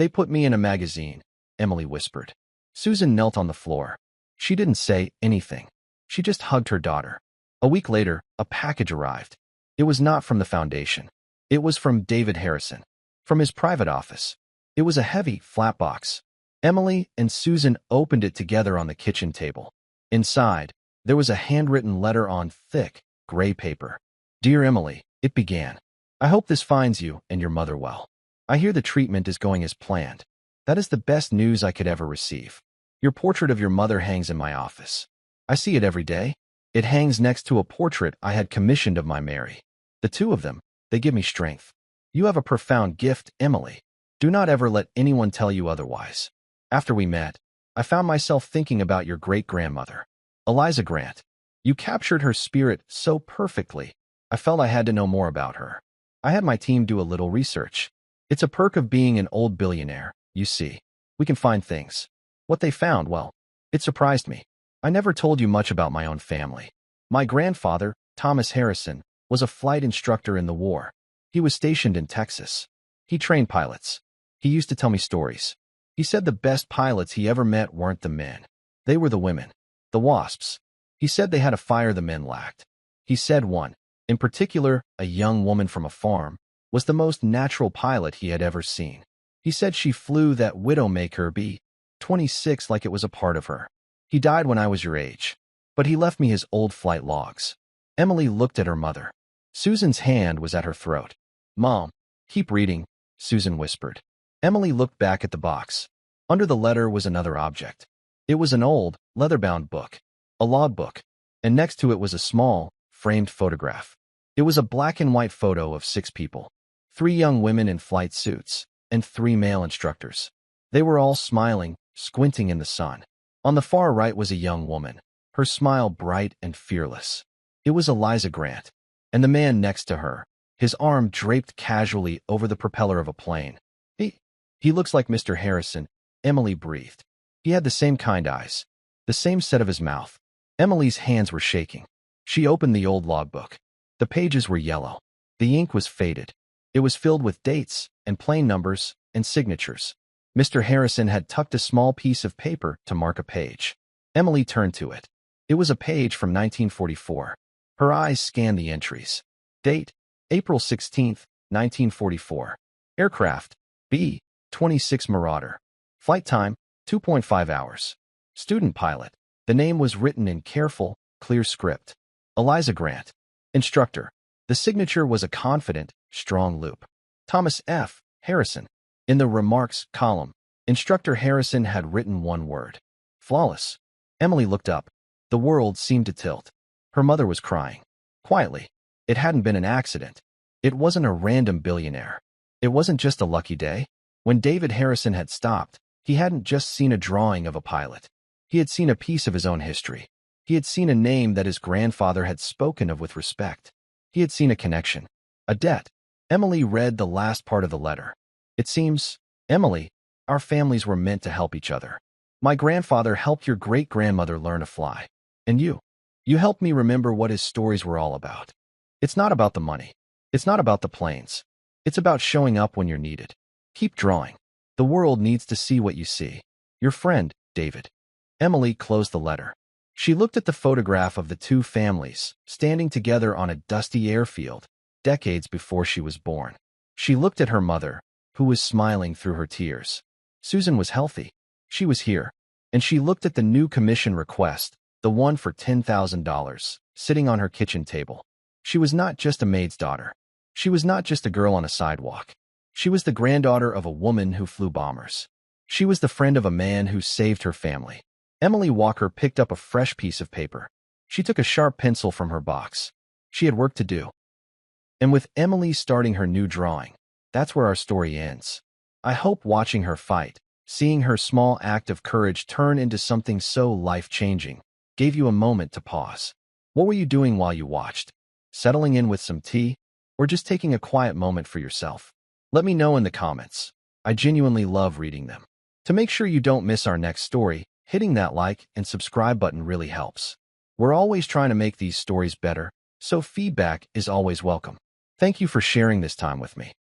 put me in a magazine, Emily whispered. Susan knelt on the floor. She didn't say anything. She just hugged her daughter. A week later, a package arrived. It was not from the foundation. It was from David Harrison. From his private office. It was a heavy, flat box. Emily and Susan opened it together on the kitchen table. Inside, there was a handwritten letter on thick, gray paper. Dear Emily, it began. I hope this finds you and your mother well. I hear the treatment is going as planned. That is the best news I could ever receive. Your portrait of your mother hangs in my office. I see it every day. It hangs next to a portrait I had commissioned of my Mary. The two of them, they give me strength. You have a profound gift, Emily. Do not ever let anyone tell you otherwise. After we met, I found myself thinking about your great-grandmother, Eliza Grant. You captured her spirit so perfectly. I felt I had to know more about her. I had my team do a little research. It's a perk of being an old billionaire, you see. We can find things. What they found, well, it surprised me. I never told you much about my own family. My grandfather, Thomas Harrison, was a flight instructor in the war. He was stationed in Texas. He trained pilots. He used to tell me stories. He said the best pilots he ever met weren't the men. They were the women. The wasps. He said they had a fire the men lacked. He said one, in particular, a young woman from a farm, was the most natural pilot he had ever seen. He said she flew that Widowmaker B-26 like it was a part of her. He died when I was your age. But he left me his old flight logs. Emily looked at her mother. Susan's hand was at her throat. Mom, keep reading, Susan whispered. Emily looked back at the box. Under the letter was another object. It was an old, leather-bound book, a logbook, and next to it was a small, framed photograph. It was a black-and-white photo of 6 people, 3 young women in flight suits, and 3 male instructors. They were all smiling, squinting in the sun. On the far right was a young woman, her smile bright and fearless. It was Eliza Grant, and the man next to her, his arm draped casually over the propeller of a plane. He looks like Mr. Harrison, Emily breathed. He had the same kind eyes, the same set of his mouth. Emily's hands were shaking. She opened the old logbook. The pages were yellow. The ink was faded. It was filled with dates and plane numbers and signatures. Mr. Harrison had tucked a small piece of paper to mark a page. Emily turned to it. It was a page from 1944. Her eyes scanned the entries. Date, April 16, 1944. Aircraft, B-26 Marauder. Flight time, 2.5 hours. Student pilot. The name was written in careful, clear script. Eliza Grant. Instructor. The signature was a confident, strong loop. Thomas F. Harrison. In the remarks column, Instructor Harrison had written one word. Flawless. Emily looked up. The world seemed to tilt. Her mother was crying. Quietly. It hadn't been an accident. It wasn't a random billionaire. It wasn't just a lucky day. When David Harrison had stopped, he hadn't just seen a drawing of a pilot. He had seen a piece of his own history. He had seen a name that his grandfather had spoken of with respect. He had seen a connection. A debt. Emily read the last part of the letter. It seems, Emily, our families were meant to help each other. My grandfather helped your great-grandmother learn to fly. And you helped me remember what his stories were all about. It's not about the money. It's not about the planes. It's about showing up when you're needed. Keep drawing. The world needs to see what you see. Your friend, David. Emily closed the letter. She looked at the photograph of the 2 families, standing together on a dusty airfield, decades before she was born. She looked at her mother, who was smiling through her tears. Susan was healthy. She was here. And she looked at the new commission request, the one for $10,000, sitting on her kitchen table. She was not just a maid's daughter. She was not just a girl on a sidewalk. She was the granddaughter of a woman who flew bombers. She was the friend of a man who saved her family. Emily Walker picked up a fresh piece of paper. She took a sharp pencil from her box. She had work to do. And with Emily starting her new drawing, that's where our story ends. I hope watching her fight, seeing her small act of courage turn into something so life-changing, gave you a moment to pause. What were you doing while you watched? Settling in with some tea? Or just taking a quiet moment for yourself? Let me know in the comments. I genuinely love reading them. To make sure you don't miss our next story, hitting that like and subscribe button really helps. We're always trying to make these stories better, so feedback is always welcome. Thank you for sharing this time with me.